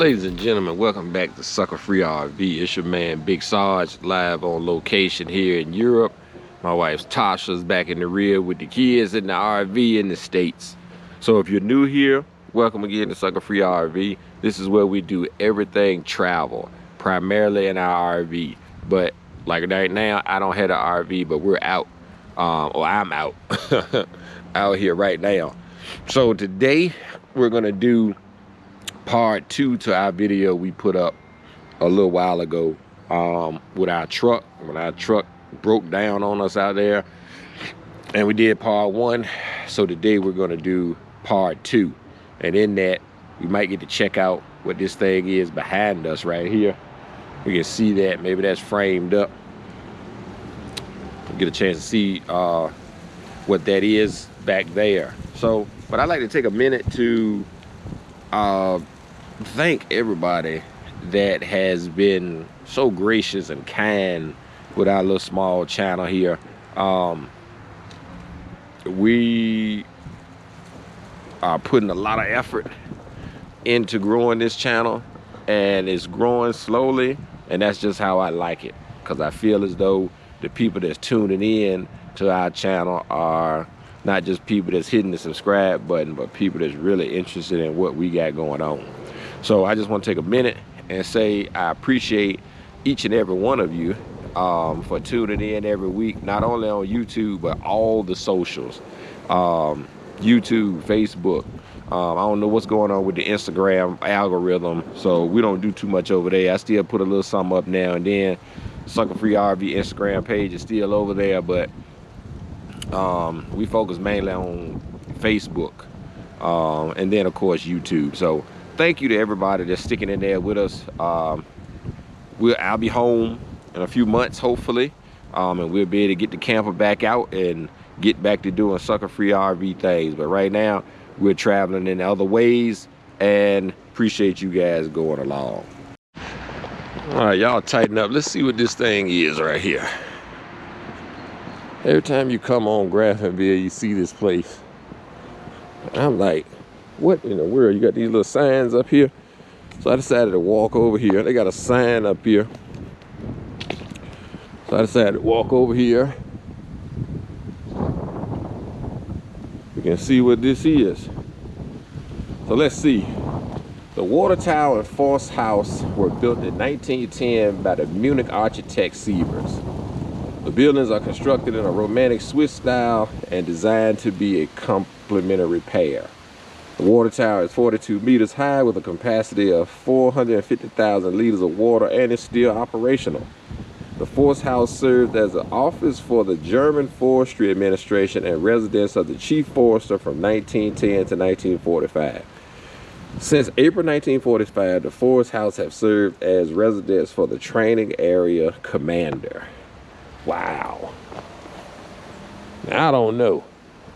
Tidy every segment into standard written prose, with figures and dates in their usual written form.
Ladies and gentlemen, welcome back to Suckafree RV. It's your man Big Sarge, live on location here in Europe. My wife Tasha's back in the rear with the kids in the RV in the States. So if you're new here, welcome again to Suckafree RV. This is where we do everything travel, primarily in our RV. But like right now, I don't have an RV, but we're out, or I'm out, out here right now. So today we're gonna do part 2 to our video we put up a little while ago with our truck, when our truck broke down on us out there, and we did part 1. So today we're going to do part 2, and in that we might get to check out what this thing is behind us right here. We can see that, maybe that's framed up. We'll get a chance to see what that is back there. So, but I'd like to take a minute to thank everybody that has been so gracious and kind with our little small channel here. We are putting a lot of effort into growing this channel, and it's growing slowly, and that's just how I like it, because I feel as though the people that's tuning in to our channel are not just people that's hitting the subscribe button, but people that's really interested in what we got going on. So I just want to take a minute and say I appreciate each and every one of you for tuning in every week, not only on YouTube, but all the socials, YouTube, Facebook. I don't know what's going on with the Instagram algorithm, so we don't do too much over there. I still put a little something up now and then. Suckafree RV Instagram page is still over there, but we focus mainly on Facebook, and then of course YouTube. So thank you to everybody that's sticking in there with us. I'll be home in a few months, hopefully, and we'll be able to get the camper back out and get back to doing Suckafree RV things. But right now, we're traveling in other ways, and appreciate you guys going along. All right, y'all tighten up. Let's see what this thing is right here. Every time you come on Graftonville, you see this place. I'm like, what in the world? You got these little signs up here. So I decided to walk over here. They got a sign up here. So I decided to walk over here. You can see what this is. So let's see. The water tower and Force House were built in 1910 by the Munich architect Sievers. The buildings are constructed in a romantic Swiss style and designed to be a complementary pair. The water tower is 42 meters high with a capacity of 450,000 liters of water and is still operational. The Force House served as an office for the German Forestry Administration and residence of the Chief Forester from 1910 to 1945. Since April 1945, the Force House have served as residence for the Training Area Commander. Wow. Now, I don't know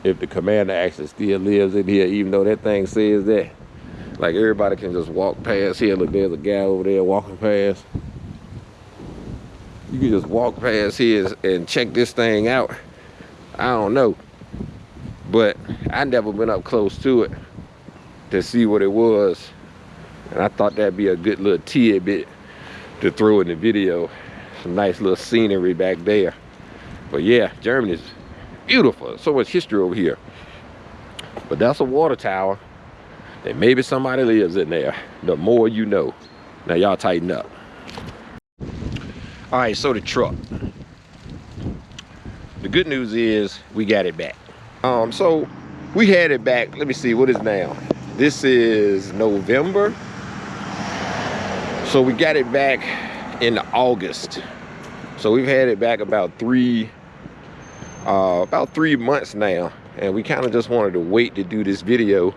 if the commander actually still lives in here, even though that thing says that. Like, everybody can just walk past here. Look, there's a guy over there walking past. You can just walk past here and check this thing out. I don't know, but I never been up close to it to see what it was, and I thought that'd be a good little tidbit to throw in the video. Some nice little scenery back there. But yeah, Germany's beautiful. So much history over here. But that's a water tower, and maybe somebody lives in there. The more you know. Now y'all tighten up. All right, so the truck. The good news is we got it back. So we had it back. Let me see, what is now? This is November. So we got it back in August. So we've had it back about three months now, and we kind of just wanted to wait to do this video.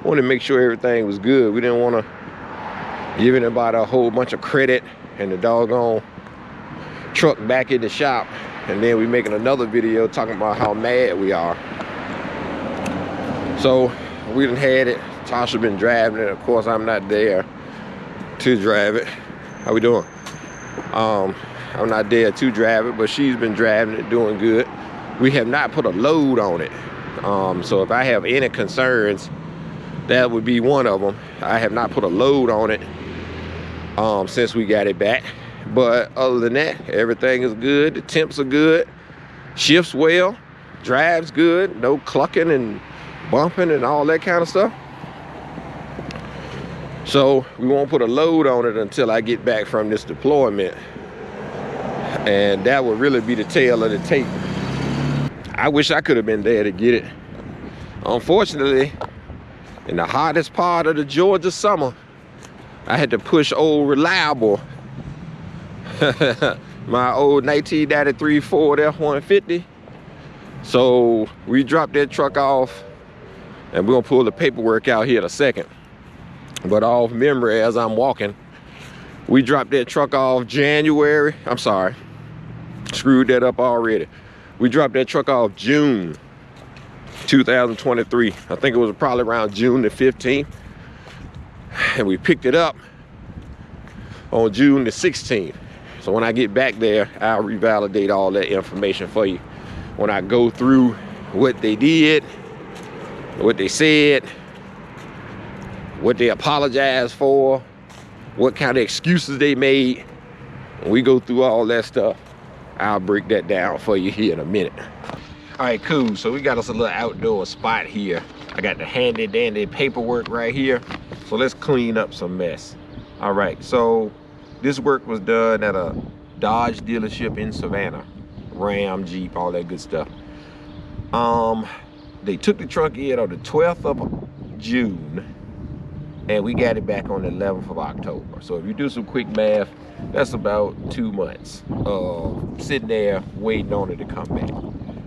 Wanted to make sure everything was good. We didn't want to give anybody a whole bunch of credit and the doggone truck back in the shop, and then we making another video talking about how mad we are. So we done had it. Tasha been driving it. Of course, I'm not there to drive it. How we doing? I'm not there to drive it, but she's been driving it, doing good. We have not put a load on it. So if I have any concerns, that would be one of them. I have not put a load on it since we got it back. But other than that, everything is good. The temps are good, shifts well, drives good, no clucking and bumping and all that kind of stuff. So we won't put a load on it until I get back from this deployment, and that would really be the tail of the tape. I wish I could have been there to get it. Unfortunately, in the hottest part of the Georgia summer, I had to push old reliable my old 1993 Ford F-150. So we dropped that truck off, and we're gonna pull the paperwork out here in a second. But off memory, as I'm walking, we dropped that truck off January. I'm sorry, screwed that up already. We dropped that truck off June 2023. I think it was probably around June the 15th. And we picked it up on June the 16th. So when I get back there, I'll revalidate all that information for you. When I go through what they did, what they said, what they apologized for, what kind of excuses they made, when we go through all that stuff, I'll break that down for you here in a minute. All right, cool. So we got us a little outdoor spot here. I got the handy dandy paperwork right here. So let's clean up some mess. All right, so this work was done at a Dodge dealership in Savannah. Ram, Jeep, all that good stuff. They took the truck in on the 12th of June, and we got it back on the 11th of October. So if you do some quick math, that's about 2 months of sitting there waiting on it to come back.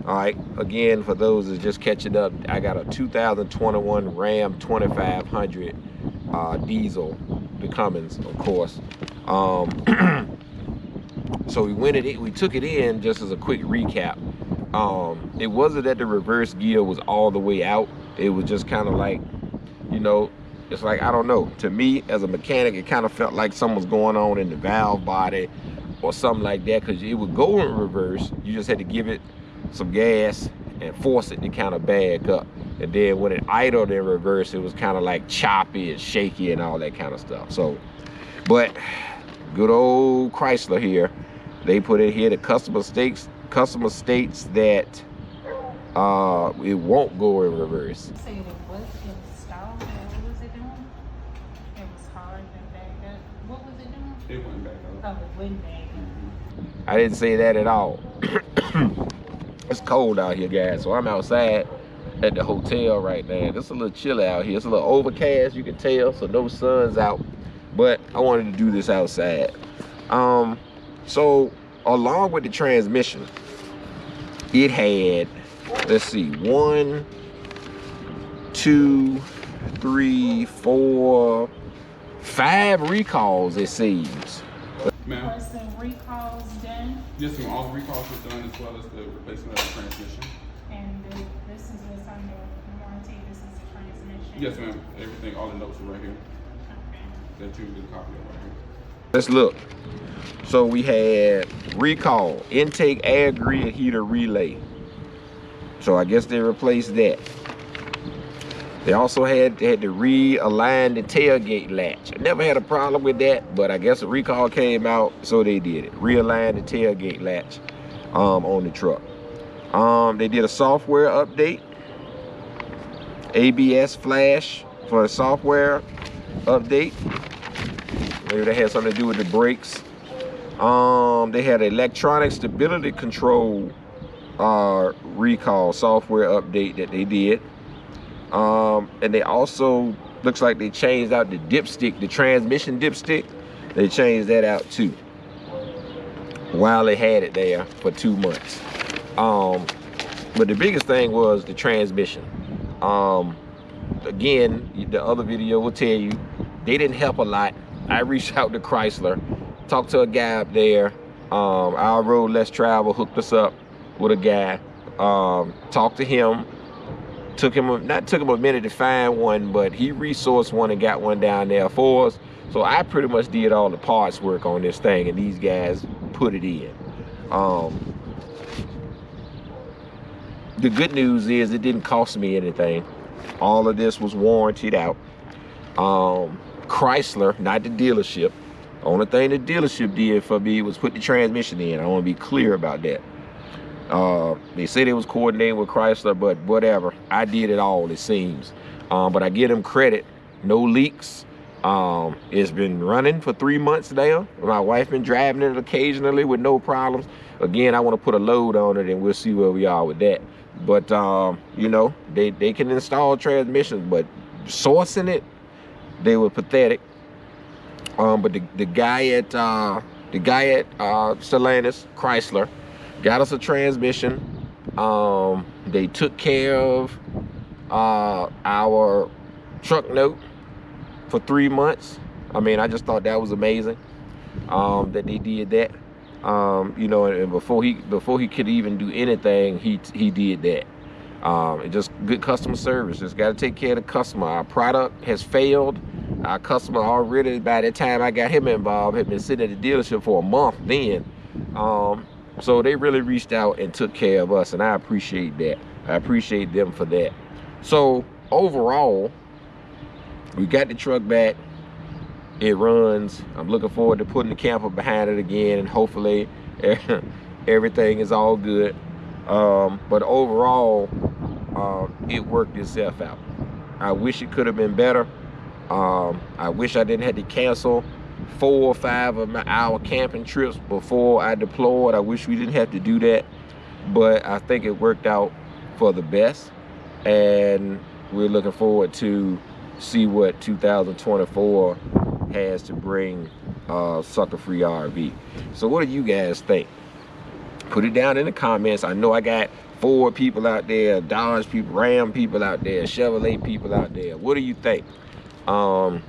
All right, again, for those that's just catching up, I got a 2021 Ram 2500 diesel, the Cummins, of course. So we took it in, just as a quick recap. It wasn't that the reverse gear was all the way out. It was just kind of like, you know, it's like, I don't know, to me as a mechanic, it kind of felt like something was going on in the valve body or something like that, because it would go in reverse. You just had to give it some gas and force it to kind of back up. And then when it idled in reverse, it was kind of like choppy and shaky and all that kind of stuff. So, but good old Chrysler here, they put it here, the customer states that it won't go in reverse. So it was stalled, or what was it doing? It was hard and backed up. What was it doing? It went back up. Oh, it went back up. I didn't say that at all. It's cold out here, guys, so I'm outside at the hotel right now. It's a little chilly out here. It's a little overcast, you can tell, so no sun's out, but I wanted to do this outside. So along with the transmission, it had, let's see, 1, 2, 3, 4, 5 recalls, it seems. Ma'am? Were some recalls done? Yes, ma'am. All the recalls were done, as well as the replacement of the transmission. And this is what's under warranty. This is the transmission. Yes, ma'am. Everything, all the notes are right here. Okay. That you get a copy of right here. Let's look. So we had recall, intake air grid heater relay. So I guess they replaced that. They also had to realign the tailgate latch. I never had a problem with that, but I guess a recall came out, so they did it. Realign the tailgate latch on the truck. They did a software update. ABS flash for a software update. Maybe that had something to do with the brakes. They had electronic stability control recall software update that they did. And they also, looks like they changed out the dipstick, the transmission dipstick. They changed that out too, while they had it there for 2 months. But the biggest thing was the transmission. Again, the other video will tell you, they didn't help a lot. I reached out to Chrysler, talked to a guy up there. Our Road Less Travel hooked us up with a guy. Talked to him. Took him a minute to find one, but he resourced one and got one down there for us. So I pretty much did all the parts work on this thing, and these guys put it in. The good news is it didn't cost me anything. All of this was warranted out. Chrysler, not the dealership, Only thing the dealership did for me was put the transmission in. I want to be clear about that. They said it was coordinated with Chrysler, but whatever. I did it all, it seems. But I give them credit. No leaks. It's been running for 3 months now. My wife been driving it occasionally with no problems. Again, I want to put a load on it and we'll see where we are with that. But you know, they can install transmissions, but sourcing it, they were pathetic. But the guy at Stellantis Chrysler got us a transmission. They took care of our truck note for 3 months. I mean, I just thought that was amazing that they did that. You know, and before he could even do anything, he did that. And just good customer service. Just got to take care of the customer. Our product has failed. Our customer already, by the time I got him involved, had been sitting at the dealership for a month then. So they really reached out and took care of us, and I appreciate that. I appreciate them for that. So overall, we got the truck back. It runs. I'm looking forward to putting the camper behind it again, and hopefully everything is all good. But overall, it worked itself out. I wish it could have been better. I wish I didn't have to cancel 4 or 5 of our camping trips before I deployed. I wish we didn't have to do that, but I think it worked out for the best, and we're looking forward to see what 2024 has to bring Suckafree RV. So what do you guys think? Put it down in the comments. I know I got Ford people out there, Dodge people, Ram people out there, Chevrolet people out there. What do you think? I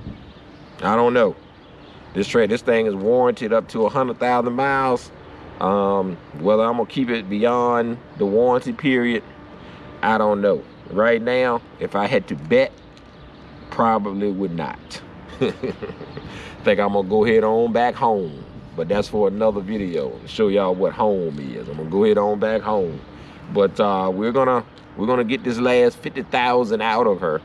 don't know. This thing is warranted up to 100,000 miles. Whether I'm gonna keep it beyond the warranty period, I don't know. Right now, if I had to bet, probably would not. Think I'm gonna go ahead on back home, but that's for another video to show y'all what home is. I'm gonna go ahead on back home, but we're gonna get this last 50,000 out of her.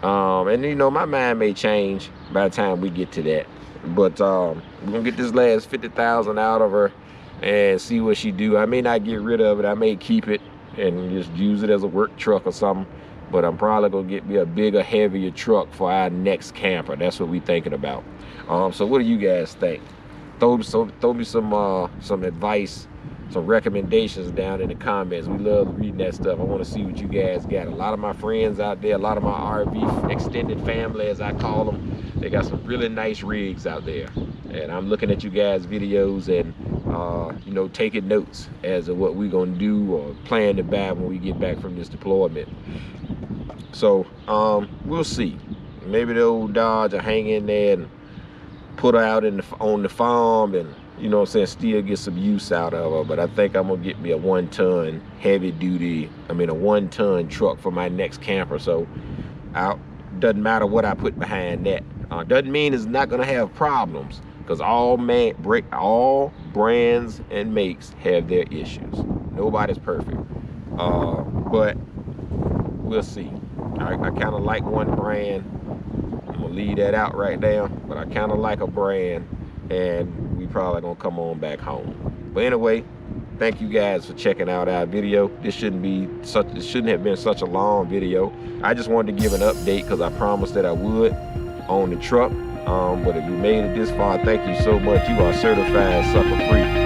And you know, my mind may change by the time we get to that, but we're gonna get this last 50,000 out of her and see what she do. I may not get rid of it. I may keep it and just use it as a work truck or something, but I'm probably gonna get me a bigger, heavier truck for our next camper. That's what we're thinking about. So what do you guys think? Throw me some advice, some recommendations down in the comments. We love reading that stuff. I want to see what you guys got. A lot of my friends out there, a lot of my RV extended family, as I call them, they got some really nice rigs out there. And I'm looking at you guys' videos and you know, taking notes as to what we're gonna do or plan to buy when we get back from this deployment. So we'll see. Maybe the old Dodge will hang in there and put her out on the farm, and you know what I'm saying, still get some use out of her. But I think I'm gonna get me a 1-ton heavy duty, a 1-ton truck for my next camper. So doesn't matter what I put behind that. Doesn't mean it's not gonna have problems, because all brands and makes have their issues. Nobody's perfect. But we'll see. I kind of like one brand. I'm gonna leave that out right now, but I kind of like a brand, and we probably gonna come on back home. But anyway, thank you guys for checking out our video. This shouldn't have been such a long video. I just wanted to give an update because I promised that I would on the truck. But if you made it this far, thank you so much. You are certified Suckafree.